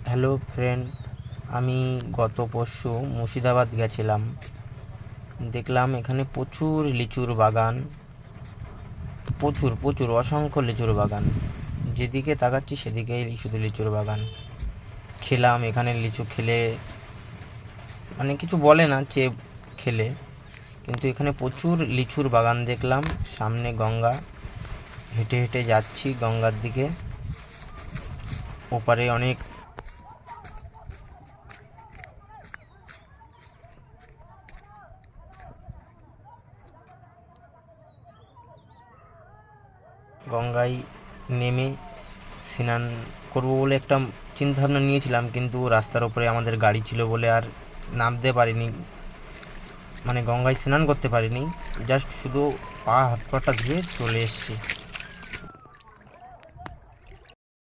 Hello friend, আমি গত পরশু মুর্শিদাবাদ গেছিলাম। দেখলাম এখানে প্রচুর লিচুর বাগান, প্রচুর প্রচুর অসংখ্য লিচুর বাগান। যেদিকে তাকাচ্ছি সেদিকেই শুধু লিচুর বাগান। খেলাম এখানে লিচু খেলে, মানে কিছু বলে না চেয়ে খেলে, কিন্তু এখানে প্রচুর লিচুর বাগান দেখলাম। সামনে গঙ্গা, হেঁটে হেঁটে যাচ্ছি গঙ্গার দিকে। ওপারে অনেক গঙ্গায় নেমে স্নান করবো বলে একটা চিন্তাভাবনা নিয়েছিলাম, কিন্তু রাস্তার ওপরে আমাদের গাড়ি ছিল বলে আর নামতে পারিনি, মানে গঙ্গায় স্নান করতে পারিনি। জাস্ট শুধু হাত পাটা ধুয়ে চলে এসেছি।